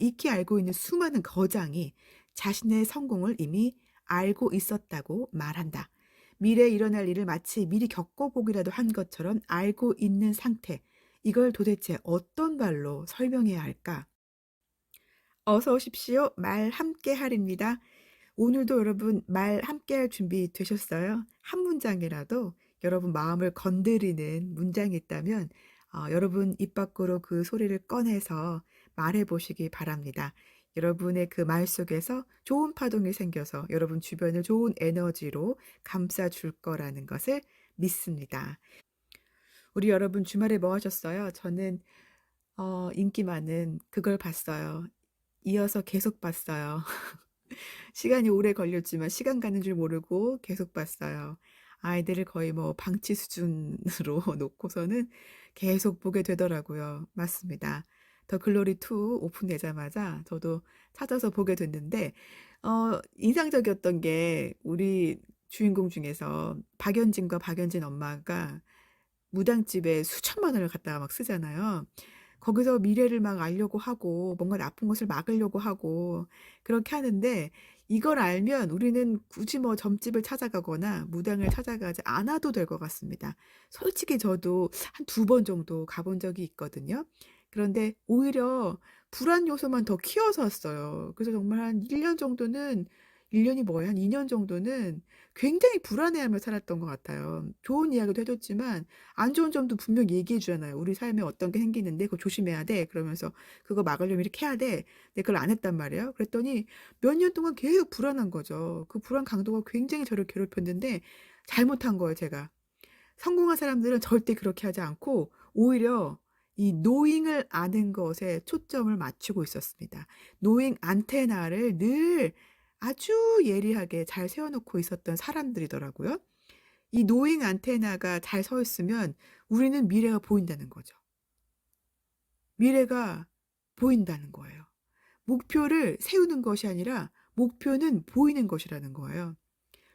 익히 알고 있는 수많은 거장이 자신의 성공을 이미 알고 있었다고 말한다. 미래에 일어날 일을 마치 미리 겪어보기라도 한 것처럼 알고 있는 상태. 이걸 도대체 어떤 말로 설명해야 할까? 어서 오십시오. 말 함께 할입니다. 오늘도 여러분 말 함께 할 준비 되셨어요? 한 문장이라도 여러분 마음을 건드리는 문장이 있다면 여러분 입 밖으로 그 소리를 꺼내서 말해 보시기 바랍니다. 여러분의 그 말 속에서 좋은 파동이 생겨서 여러분 주변을 좋은 에너지로 감싸 줄 거라는 것을 믿습니다. 우리 여러분 주말에 뭐 하셨어요? 저는 인기 많은 그걸 봤어요. 이어서 계속 봤어요. 시간이 오래 걸렸지만 시간 가는 줄 모르고 계속 봤어요. 아이들을 거의 뭐 방치 수준으로 놓고서는 계속 보게 되더라고요. 맞습니다. 더 글로리 2 오픈되자마자 저도 찾아서 보게 됐는데 인상적이었던 게 우리 주인공 중에서 박연진과 박연진 엄마가 무당집에 수천만 원을 갖다가 막 쓰잖아요. 거기서 미래를 막 알려고 하고 뭔가 나쁜 것을 막으려고 하고 그렇게 하는데 이걸 알면 우리는 굳이 뭐 점집을 찾아가거나 무당을 찾아가지 않아도 될 것 같습니다. 솔직히 저도 한 2번 정도 가본 적이 있거든요. 그런데 오히려 불안 요소만 더 키워졌어요. 그래서 정말 한 1년 정도는 1 년이 뭐예요? 한 2년 정도는 굉장히 불안해하며 살았던 것 같아요. 좋은 이야기도 해 줬지만 안 좋은 점도 분명히 얘기해 주잖아요. "우리 삶에 어떤 게 생기는데 그거 조심해야 돼." 그러면서 "그거 막으려면 이렇게 해야 돼." 근데 그걸 안 했단 말이에요. 그랬더니 몇 년 동안 계속 불안한 거죠. 그 불안 강도가 굉장히 저를 괴롭혔는데 잘못한 거예요 제가. 성공한 사람들은 절대 그렇게 하지 않고 오히려 이 노잉을 아는 것에 초점을 맞추고 있었습니다. 노잉 안테나를 늘 아주 예리하게 잘 세워 놓고 있었던 사람들이더라고요. 이 노잉 안테나가 잘 서 있으면 우리는 미래가 보인다는 거죠. 미래가 보인다는 거예요. 목표를 세우는 것이 아니라 목표는 보이는 것이라는 거예요.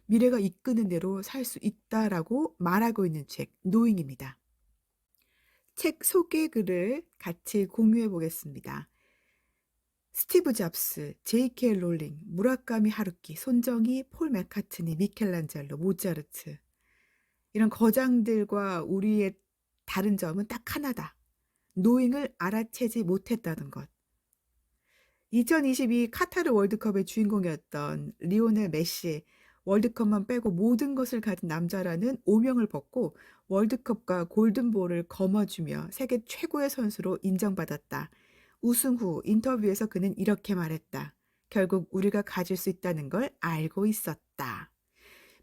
미래가 이끄는 대로 살 수 있다라고 말하고 있는 책 노잉입니다. 책 소개 글을 같이 공유해 보겠습니다. 스티브 잡스, J.K. 롤링, 무라카미 하루키, 손정희, 폴 맥카트니, 미켈란젤로, 모차르트 이런 거장들과 우리의 다른 점은 딱 하나다. 노잉을 알아채지 못했다는 것. 2022 카타르 월드컵의 주인공이었던 리오넬 메시, 월드컵만 빼고 모든 것을 가진 남자라는 오명을 벗고 월드컵과 골든볼을 거머쥐며 세계 최고의 선수로 인정받았다. 우승 후 인터뷰에서 그는 이렇게 말했다. 결국 우리가 가질 수 있다는 걸 알고 있었다.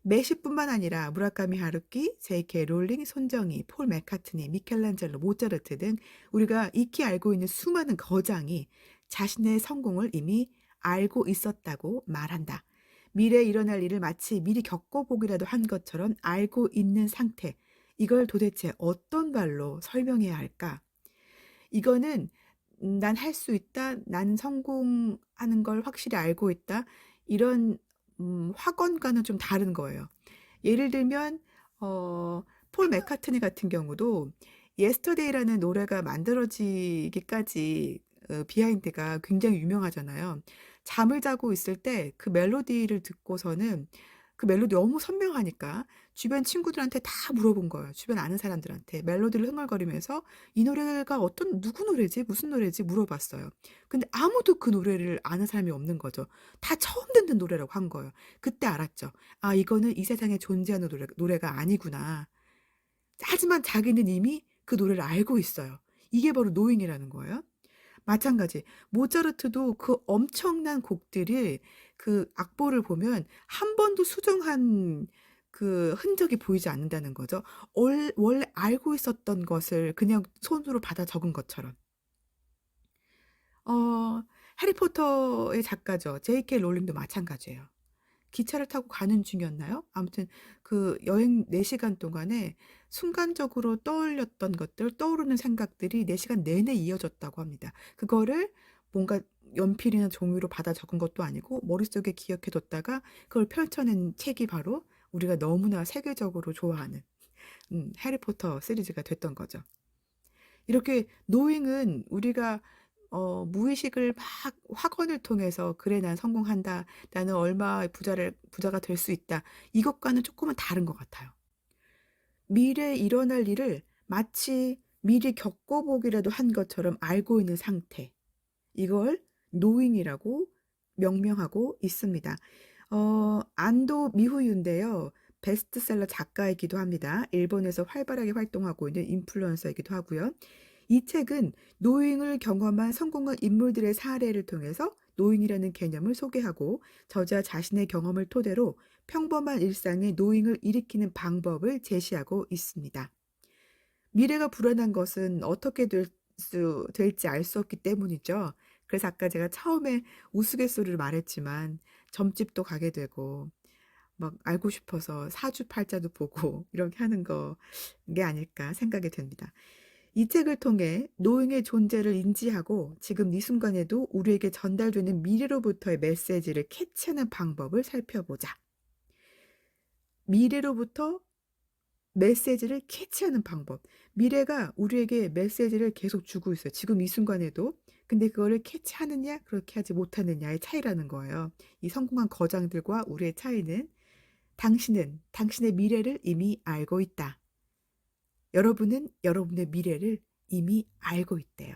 메시뿐만 아니라 무라카미 하루키, J.K. 롤링, 손정희, 폴 맥카트니, 미켈란젤로, 모차르트 등 우리가 익히 알고 있는 수많은 거장이 자신의 성공을 이미 알고 있었다고 말한다. 미래에 일어날 일을 마치 미리 겪어보기라도 한 것처럼 알고 있는 상태. 이걸 도대체 어떤 말로 설명해야 할까? 이거는 '난 할 수 있다. 난 성공하는 걸 확실히 알고 있다.' 이런 확언과는 좀 다른 거예요. 예를 들면 어 폴 맥카트니 같은 경우도 예스터데이라는 노래가 만들어지기까지 비하인드가 굉장히 유명하잖아요. 잠을 자고 있을 때 그 멜로디를 듣고서는 그 멜로디 너무 선명하니까 주변 친구들한테 다 물어본 거예요. 주변 아는 사람들한테 멜로디를 흥얼거리면서 "이 노래가 어떤 누구 노래지? 무슨 노래지?" 물어봤어요. 근데 아무도 그 노래를 아는 사람이 없는 거죠. 다 처음 듣는 노래라고 한 거예요. 그때 알았죠. '아 이거는 이 세상에 존재하는 노래가 아니구나.' 하지만 자기는 이미 그 노래를 알고 있어요. 이게 바로 노잉이라는 거예요. 마찬가지 모차르트도 그 엄청난 곡들이 그 악보를 보면 한 번도 수정한 그 흔적이 보이지 않는다는 거죠. 원래 알고 있었던 것을 그냥 손으로 받아 적은 것처럼. 해리포터의 작가죠. J.K. 롤링도 마찬가지예요. 기차를 타고 가는 중이었나요? 아무튼 그 여행 4 시간 동안에 순간적으로 떠올렸던 것들, 떠오르는 생각들이 4 시간 내내 이어졌다고 합니다. 그거를 뭔가 연필이나 종이로 받아 적은 것도 아니고 머릿속에 기억해 뒀다가 그걸 펼쳐낸 책이 바로 우리가 너무나 세계적으로 좋아하는 해리포터 시리즈가 됐던 거죠. 이렇게 노잉은 우리가 무의식을 막 확언을 통해서 '그래 난 성공한다. 나는 얼마 부자가 될 수 있다.' 이것과는 조금은 다른 것 같아요. 미래에 일어날 일을 마치 미리 겪어보기라도 한 것처럼 알고 있는 상태. 이걸 노잉이라고 명명하고 있습니다. 안도 미후유인데요. 베스트셀러 작가이기도 합니다. 일본에서 활발하게 활동하고 있는 인플루언서이기도 하고요. 이 책은 노잉을 경험한 성공한 인물들의 사례를 통해서 노잉이라는 개념을 소개하고 저자 자신의 경험을 토대로 평범한 일상의 노잉을 일으키는 방법을 제시하고 있습니다. 미래가 불안한 것은 어떻게 될지 알 수 없기 때문이죠. 그래서 아까 제가 처음에 우스갯소리로 말했지만 점집도 가게 되고 막 알고 싶어서 사주팔자도 보고 이렇게 하는 게 아닐까 생각이 됩니다. 이 책을 통해 노인의 존재를 인지하고 지금 이 순간에도 우리에게 전달되는 미래로부터의 메시지를 캐치하는 방법을 살펴보자. 미래로부터 메시지를 캐치하는 방법. 미래가 우리에게 메시지를 계속 주고 있어요. 지금 이 순간에도. 근데 그거를 캐치하느냐, 그렇게 하지 못하느냐의 차이라는 거예요. 이 성공한 거장들과 우리의 차이는 당신은 당신의 미래를 이미 알고 있다. 여러분은 여러분의 미래를 이미 알고 있대요.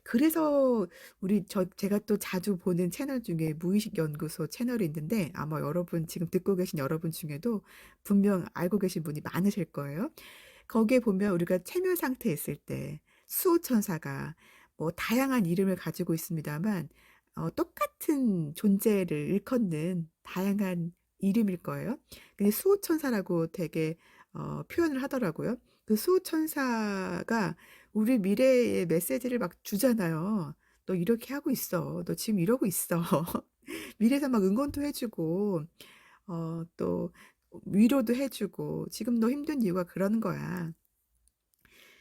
그래서 제가 또 자주 보는 채널 중에 무의식 연구소 채널이 있는데 아마 여러분 지금 듣고 계신 여러분 중에도 분명 알고 계신 분이 많으실 거예요. 거기에 보면 우리가 체면 상태에 있을 때 수호천사가 뭐 다양한 이름을 가지고 있습니다만 똑같은 존재를 일컫는 다양한 이름일 거예요. 근데 수호천사라고 되게 표현을 하더라고요. 그 수호천사가 우리 미래의 메시지를 막 주잖아요. "너 이렇게 하고 있어. 너 지금 이러고 있어." 미래에서 막 응원도 해 주고 또 위로도 해 주고 "지금 너 힘든 이유가 그런 거야."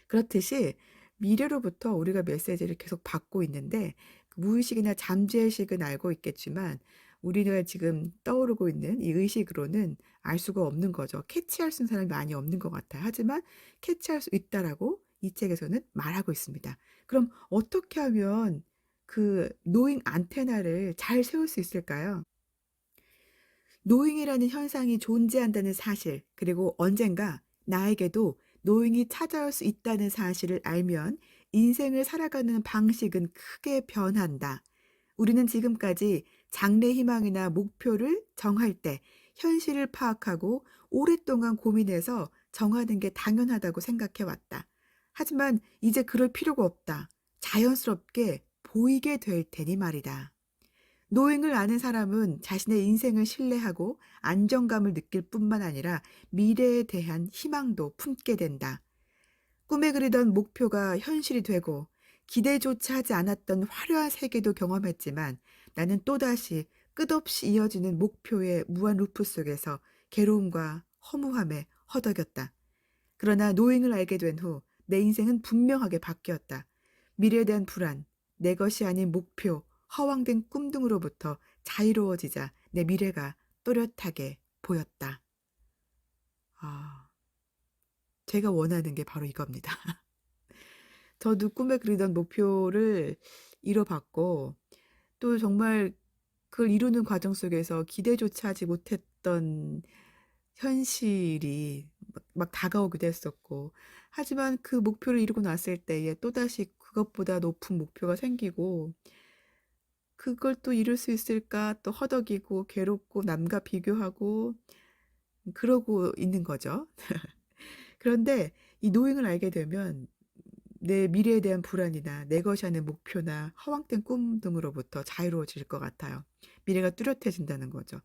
그렇듯이 미래로부터 우리가 메시지를 계속 받고 있는데 그 무의식이나 잠재의식은 알고 있겠지만 우리가 지금 떠오르고 있는 이 의식으로는 알 수가 없는 거죠. 캐치할 수 있는 사람이 많이 없는 것 같아요. 하지만 캐치할 수 있다라고 이 책에서는 말하고 있습니다. 그럼 어떻게 하면 그 노잉 안테나를 잘 세울 수 있을까요? 노잉이라는 현상이 존재한다는 사실, 그리고 언젠가 나에게도 노잉이 찾아올 수 있다는 사실을 알면 인생을 살아가는 방식은 크게 변한다. 우리는 지금까지 장래 희망이나 목표를 정할 때 현실을 파악하고 오랫동안 고민해서 정하는 게 당연하다고 생각해 왔다. 하지만 이제 그럴 필요가 없다. 자연스럽게 보이게 될 테니 말이다. 노행을 아는 사람은 자신의 인생을 신뢰하고 안정감을 느낄 뿐만 아니라 미래에 대한 희망도 품게 된다. 꿈에 그리던 목표가 현실이 되고 기대조차 하지 않았던 화려한 세계도 경험했지만 나는 또다시 끝없이 이어지는 목표의 무한 루프 속에서 괴로움과 허무함에 허덕였다. 그러나 노행을 알게 된 후 내 인생은 분명하게 바뀌었다. 미래에 대한 불안, 내 것이 아닌 목표, 허황된 꿈 등으로부터 자유로워지자 내 미래가 또렷하게 보였다. 아, 제가 원하는 게 바로 이겁니다. 저도 꿈에 그리던 목표를 이뤄봤고 또 정말 그걸 이루는 과정 속에서 기대조차 하지 못했던 현실이 막 다가오기도 했었고 하지만 그 목표를 이루고 났을 때에 또다시 그것보다 높은 목표가 생기고 '그걸 또 이룰 수 있을까?' 또 허덕이고 괴롭고 남과 비교하고 그러고 있는 거죠. 그런데 이 노행을 알게 되면 내 미래에 대한 불안이나 내 것이 아닌 목표나 허황된 꿈 등으로부터 자유로워질 것 같아요. 미래가 뚜렷해진다는 거죠.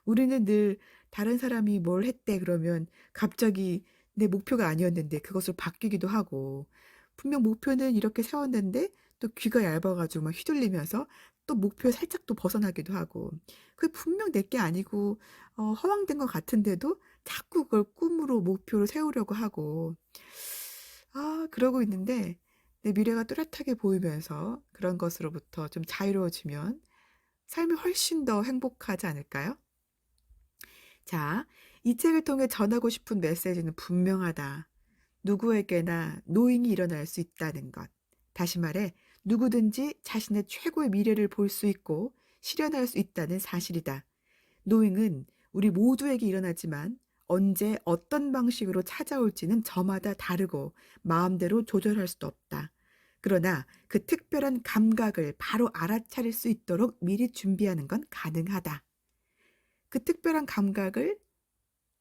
우리는 늘 다른 사람이 뭘 했대 그러면 갑자기 내 목표가 아니었는데 그것을 바뀌기도 하고 분명 목표는 이렇게 세웠는데 또 귀가 얇아 가지고 막 휘둘리면서 또 목표 살짝 또 벗어나기도 하고 그게 분명 내 게 아니고 허황된 것 같은데도 자꾸 그걸 꿈으로 목표로 세우려고 하고 그러고 있는데 내 미래가 뚜렷하게 보이면서 그런 것으로부터 좀 자유로워지면 삶이 훨씬 더 행복하지 않을까요? 자, 이 책을 통해 전하고 싶은 메시지는 분명하다. 누구에게나 노인이 일어날 수 있다는 것. 다시 말해, 누구든지 자신의 최고의 미래를 볼 수 있고 실현할 수 있다는 사실이다. 노잉은 우리 모두에게 일어나지만 언제 어떤 방식으로 찾아올지는 저마다 다르고 마음대로 조절할 수도 없다. 그러나 그 특별한 감각을 바로 알아차릴 수 있도록 미리 준비하는 건 가능하다. 그 특별한 감각을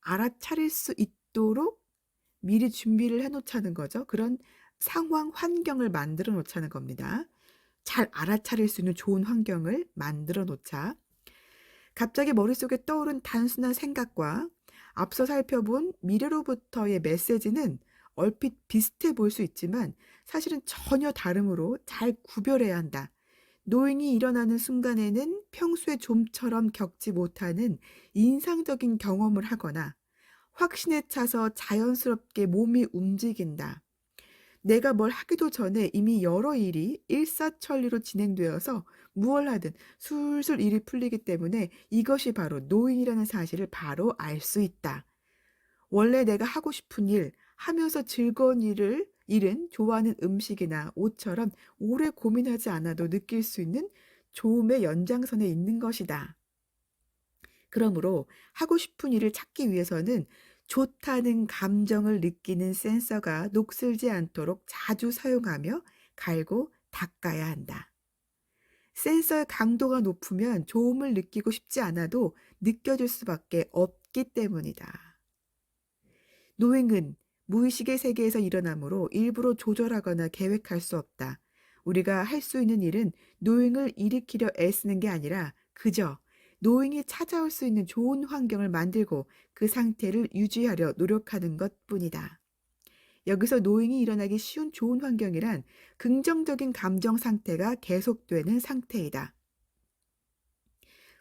알아차릴 수 있도록 미리 준비를 해 놓자는 거죠. 그런 상황, 환경을 만들어 놓자는 겁니다. 잘 알아차릴 수 있는 좋은 환경을 만들어 놓자. 갑자기 머릿속에 떠오른 단순한 생각과 앞서 살펴본 미래로부터의 메시지는 얼핏 비슷해 보일 수 있지만 사실은 전혀 다르므로 잘 구별해야 한다. 노인이 일어나는 순간에는 평소에 좀처럼 겪지 못하는 인상적인 경험을 하거나 확신에 차서 자연스럽게 몸이 움직인다. 내가 뭘 하기도 전에 이미 여러 일이 일사천리로 진행되어서 무얼 하든 술술 일이 풀리기 때문에 이것이 바로 노인이라는 사실을 바로 알 수 있다. 원래 내가 하고 싶은 일, 하면서 즐거운 일은 좋아하는 음식이나 옷처럼 오래 고민하지 않아도 느낄 수 있는 좋음의 연장선에 있는 것이다. 그러므로 하고 싶은 일을 찾기 위해서는 좋다는 감정을 느끼는 센서가 녹슬지 않도록 자주 사용하며 갈고 닦아야 한다. 센서의 강도가 높으면 좋음을 느끼고 싶지 않아도 느껴질 수밖에 없기 때문이다. 노행은 무의식의 세계에서 일어나므로 일부러 조절하거나 계획할 수 없다. 우리가 할 수 있는 일은 노행을 일으키려 애쓰는 게 아니라 그저 노행이 찾아올 수 있는 좋은 환경을 만들고 그 상태를 유지하려 노력하는 것뿐이다. 여기서 노행이 일어나기 쉬운 좋은 환경이란 긍정적인 감정 상태가 계속되는 상태이다.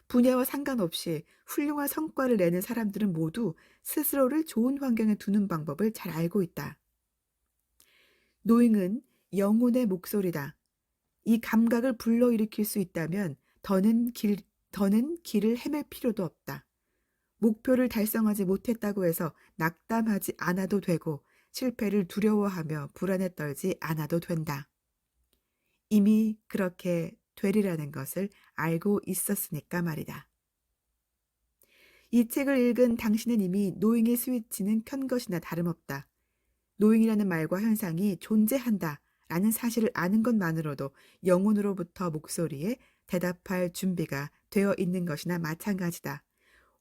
분야와 상관없이 훌륭한 성과를 내는 사람들은 모두 스스로를 좋은 환경에 두는 방법을 잘 알고 있다. 노잉은 영혼의 목소리다. 이 감각을 불러일으킬 수 있다면 더는 길을 헤맬 필요도 없다. 목표를 달성하지 못했다고 해서 낙담하지 않아도 되고 실패를 두려워하며 불안에 떨지 않아도 된다. 이미 그렇게 되리라는 것을 알고 있었으니까 말이다. 이 책을 읽은 당신은 이미 노잉의 스위치는 켠 것이나 다름없다. 노잉이라는 말과 현상이 존재한다 라는 사실을 아는 것만으로도 영혼으로부터 목소리에 대답할 준비가 되어 있는 것이나 마찬가지다.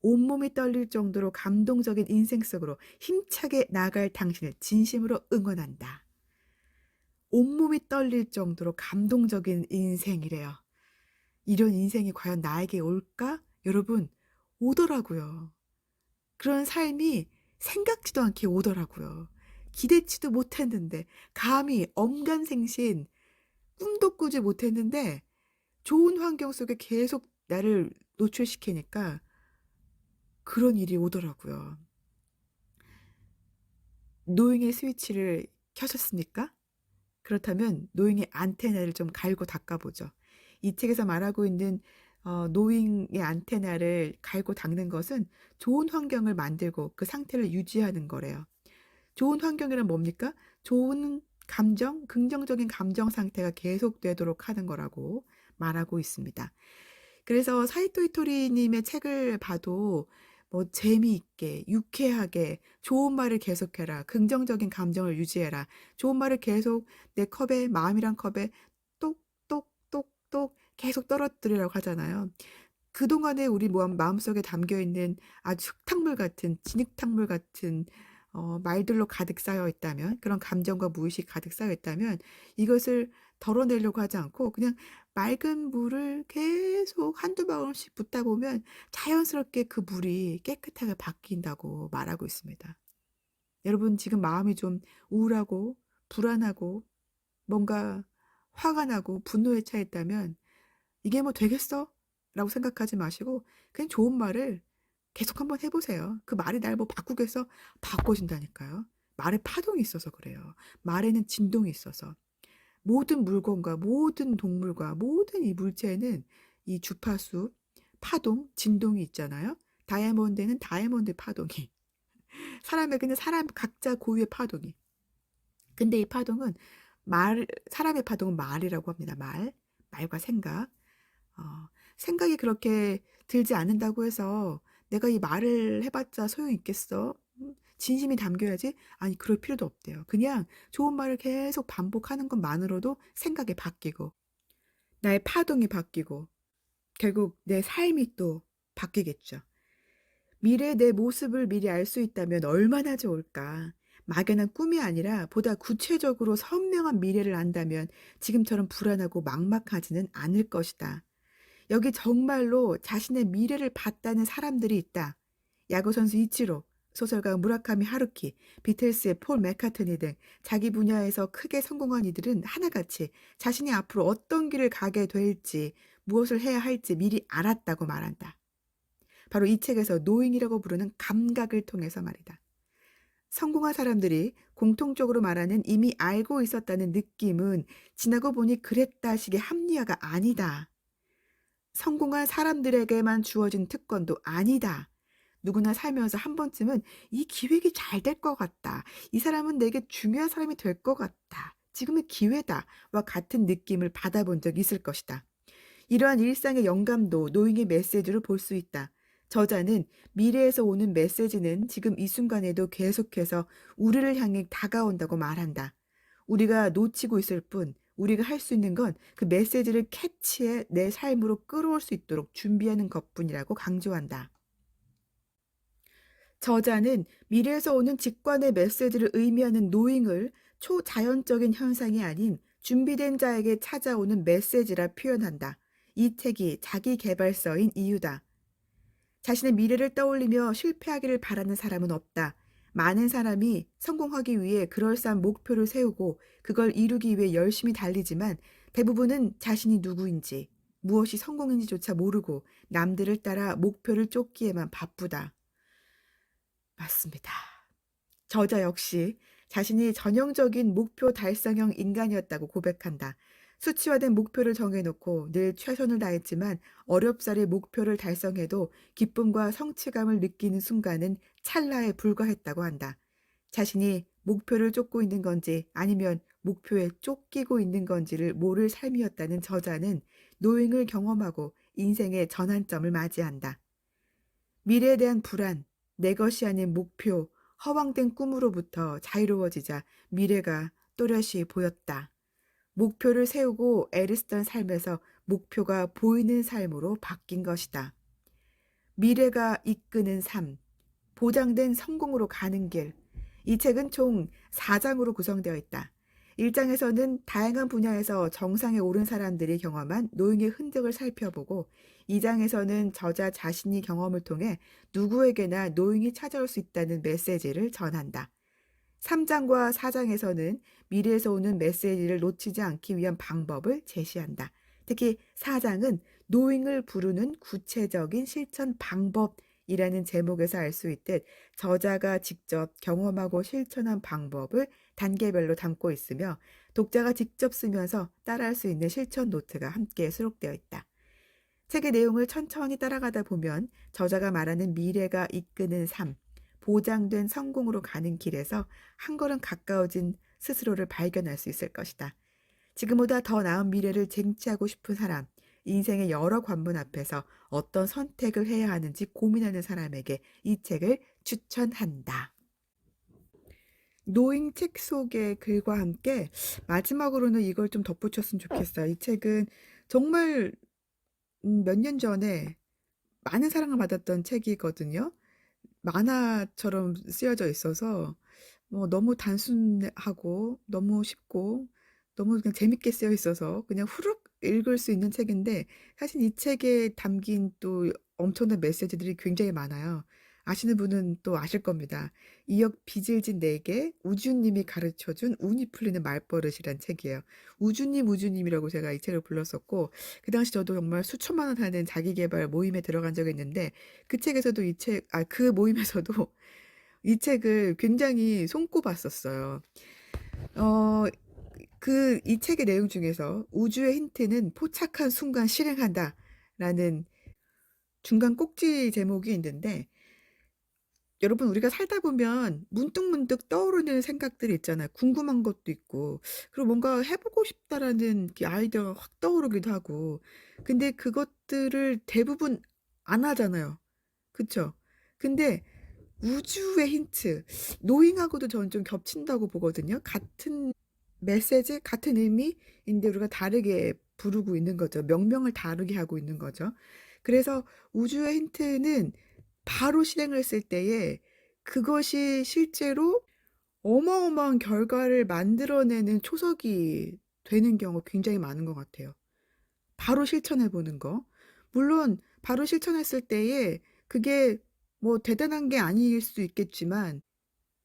온몸이 떨릴 정도로 감동적인 인생 속으로 힘차게 나아갈 당신을 진심으로 응원한다. 온몸이 떨릴 정도로 감동적인 인생이래요. 이런 인생이 과연 나에게 올까? 여러분, 오더라고요. 그런 삶이 생각지도 않게 오더라고요. 기대치도 못했는데, 감히 엄간생신, 꿈도 꾸지 못했는데, 좋은 환경 속에 계속 나를 노출시키니까 그런 일이 오더라고요. 노잉의 스위치를 켜셨습니까? 그렇다면 노잉의 안테나를 좀 갈고 닦아보죠. 이 책에서 말하고 있는 노잉의 안테나를 갈고 닦는 것은 좋은 환경을 만들고 그 상태를 유지하는 거래요. 좋은 환경이란 뭡니까? 좋은 감정, 긍정적인 감정 상태가 계속되도록 하는 거라고 말하고 있습니다. 그래서 사이토이 님의 책을 봐도 뭐 재미있게, 유쾌하게, 좋은 말을 계속해라, 긍정적인 감정을 유지해라, 좋은 말을 계속 내 컵에, 마음이란 컵에 똑똑똑똑 계속 떨어뜨리라고 하잖아요. 그동안에 우리 마음속에 담겨 있는 아주 흙탕물 같은, 진흙탕물 같은 말들로 가득 쌓여 있다면, 그런 감정과 무의식 가득 쌓여 있다면 이것을 덜어내려고 하지 않고 그냥 맑은 물을 계속 한두 방울씩 붓다 보면 자연스럽게 그 물이 깨끗하게 바뀐다고 말하고 있습니다. 여러분 지금 마음이 좀 우울하고 불안하고 뭔가 화가 나고 분노에 차 있다면 이게 뭐 되겠어? 라고 생각하지 마시고 그냥 좋은 말을 계속 한번 해보세요. 그 말이 날 뭐 바꾸겠어? 바꿔준다니까요. 말에 파동이 있어서 그래요. 말에는 진동이 있어서. 모든 물건과 모든 동물과 모든 이 물체에는 이 주파수, 파동, 진동이 있잖아요. 다이아몬드에는 다이아몬드 파동이, 사람에게는 사람 각자 고유의 파동이. 근데 이 파동은 말 사람의 파동은 말이라고 합니다. 말. 말과 생각. 어 생각이 그렇게 들지 않는다고 해서 '내가 이 말을 해 봤자 소용이 있겠어? 진심이 담겨야지.' 아니 그럴 필요도 없대요. 그냥 좋은 말을 계속 반복하는 것만으로도 생각이 바뀌고 나의 파동이 바뀌고 결국 내 삶이 또 바뀌겠죠. 미래의 내 모습을 미리 알 수 있다면 얼마나 좋을까. 막연한 꿈이 아니라 보다 구체적으로 선명한 미래를 안다면 지금처럼 불안하고 막막하지는 않을 것이다. 여기 정말로 자신의 미래를 봤다는 사람들이 있다. 야구선수 이치로, 소설가 무라카미 하루키, 비틀스의 폴 맥카트니 등 자기 분야에서 크게 성공한 이들은 하나같이 자신이 앞으로 어떤 길을 가게 될지, 무엇을 해야 할지 미리 알았다고 말한다. 바로 이 책에서 노잉이라고 부르는 감각을 통해서 말이다. 성공한 사람들이 공통적으로 말하는 이미 알고 있었다는 느낌은 지나고 보니 그랬다식의 합리화가 아니다. 성공한 사람들에게만 주어진 특권도 아니다. 누구나 살면서 한 번쯤은 '이 기획이 잘 될 것 같다. 이 사람은 내게 중요한 사람이 될 것 같다. 지금의 기회다.'와 같은 느낌을 받아본 적이 있을 것이다. 이러한 일상의 영감도 노잉의 메시지로 볼 수 있다. 저자는 미래에서 오는 메시지는 지금 이 순간에도 계속해서 우리를 향해 다가온다고 말한다. 우리가 놓치고 있을 뿐 우리가 할 수 있는 건 그 메시지를 캐치해 내 삶으로 끌어올 수 있도록 준비하는 것뿐이라고 강조한다. 저자는 미래에서 오는 직관의 메시지를 의미하는 노잉을 초자연적인 현상이 아닌 준비된 자에게 찾아오는 메시지라 표현한다. 이 책이 자기 계발서인 이유다. 자신의 미래를 떠올리며 실패하기를 바라는 사람은 없다. 많은 사람이 성공하기 위해 그럴싸한 목표를 세우고 그걸 이루기 위해 열심히 달리지만 대부분은 자신이 누구인지, 무엇이 성공인지조차 모르고 남들을 따라 목표를 쫓기에만 바쁘다. 맞습니다. 저자 역시 자신이 전형적인 목표 달성형 인간이었다고 고백한다. 수치화된 목표를 정해놓고 늘 최선을 다했지만 어렵사리 목표를 달성해도 기쁨과 성취감을 느끼는 순간은 찰나에 불과했다고 한다. 자신이 목표를 쫓고 있는 건지 아니면 목표에 쫓기고 있는 건지를 모를 삶이었다는 저자는 노잉을 경험하고 인생의 전환점을 맞이한다. 미래에 대한 불안, 내 것이 아닌 목표, 허황된 꿈으로부터 자유로워지자 미래가 또렷이 보였다. 목표를 세우고 애를 쓰던 삶에서 목표가 보이는 삶으로 바뀐 것이다. 미래가 이끄는 삶, 보장된 성공으로 가는 길. 이 책은 총 4장으로 구성되어 있다. 1장에서는 다양한 분야에서 정상에 오른 사람들이 경험한 노인의 흔적을 살펴보고 2장에서는 저자 자신이 경험을 통해 누구에게나 노인이 찾아올 수 있다는 메시지를 전한다. 3장과 4장에서는 미래에서 오는 메시지를 놓치지 않기 위한 방법을 제시한다. 특히 4장은 노잉을 부르는 구체적인 실천 방법이라는 제목에서 알 수 있듯 저자가 직접 경험하고 실천한 방법을 단계별로 담고 있으며 독자가 직접 쓰면서 따라할 수 있는 실천 노트가 함께 수록되어 있다. 책의 내용을 천천히 따라가다 보면 저자가 말하는 미래가 이끄는 삶, 보장된 성공으로 가는 길에서 한 걸음 가까워진 스스로를 발견할 수 있을 것이다. 지금보다 더 나은 미래를 쟁취하고 싶은 사람, 인생의 여러 관문 앞에서 어떤 선택을 해야 하는지 고민하는 사람에게 이 책을 추천한다. 노잉 책 속의 글과 함께 마지막으로는 이걸 좀 덧붙였으면 좋겠어요. 이 책은 정말 몇 년 전에 많은 사랑을 받았던 책이거든요. 만화처럼 쓰여져 있어서 너무 단순하고 너무 쉽고 너무 그냥 재밌게 쓰여 있어서 그냥 후루룩 읽을 수 있는 책인데 사실 이 책에 담긴 또 엄청난 메시지들이 굉장히 많아요. 아시는 분은 또 아실 겁니다. "이역 빚을 진 내게 우주님이 가르쳐 준 운이 풀리는 말버릇이란 책이에요. 우주님, 우주님이라고 제가 이 책을 불렀었고 그 당시 저도 정말 수천만 원 하는 자기 계발 모임에 들어간 적이 있는데 그 책에서도 그 모임에서도 이 책을 굉장히 손꼽았었어요. 어 이 책의 내용 중에서 "우주의 힌트는 포착한 순간 실행한다."라는 중간 꼭지 제목이 있는데 여러분 우리가 살다 보면 문득문득 떠오르는 생각들이 있잖아요. 궁금한 것도 있고 그리고 뭔가 해 보고 싶다라는 그 아이디어가 확 떠오르기도 하고. 근데 그것들을 대부분 안 하잖아요. 그쵸? 근데 우주의 힌트, 노잉하고도 저는 좀 겹친다고 보거든요. 같은 메시지, 같은 의미인데 우리가 다르게 부르고 있는 거죠. 명명을 다르게 하고 있는 거죠. 그래서 우주의 힌트는 바로 실행을 했을 때에 그것이 실제로 어마어마한 결과를 만들어내는 초석이 되는 경우가 굉장히 많은 것 같아요. 바로 실천해 보는 거. 물론 바로 실천했을 때에 그게 뭐 대단한 게 아닐 수 있겠지만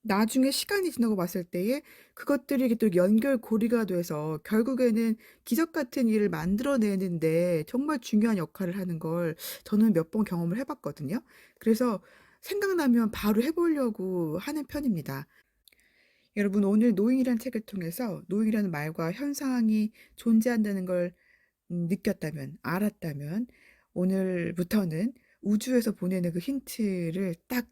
나중에 시간이 지나고 봤을 때에 그것들이 이게 또 연결고리가 돼서 결국에는 기적 같은 일을 만들어내는 데 정말 중요한 역할을 하는 걸 저는 몇 번 경험을 해 봤거든요. 그래서 생각나면 바로 해 보려고 하는 편입니다. 여러분 오늘 노잉이라는 책을 통해서 노잉이라는 말과 현상이 존재한다는 걸 느꼈다면, 알았다면 오늘부터는 우주에서 보내는 그 힌트를 딱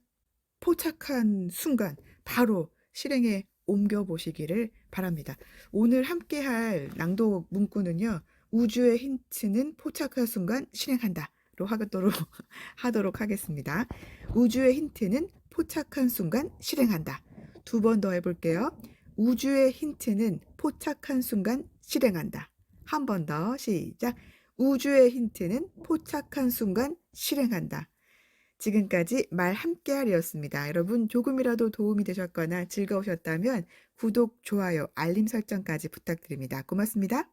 포착한 순간 바로 실행에 옮겨 보시기를 바랍니다. 오늘 함께 할 낭독 문구는요. 우주의 힌트는 포착한 순간 실행한다로 하도록 하도록 하겠습니다. 우주의 힌트는 포착한 순간 실행한다. 두 번 더 해볼게요. 우주의 힌트는 포착한 순간 실행한다. 한 번 더 시작. 우주의 힌트는 포착한 순간 실행한다. 지금까지 말 함께하리였습니다. 여러분 조금이라도 도움이 되셨거나 즐거우셨다면 구독, 좋아요, 알림 설정까지 부탁드립니다. 고맙습니다.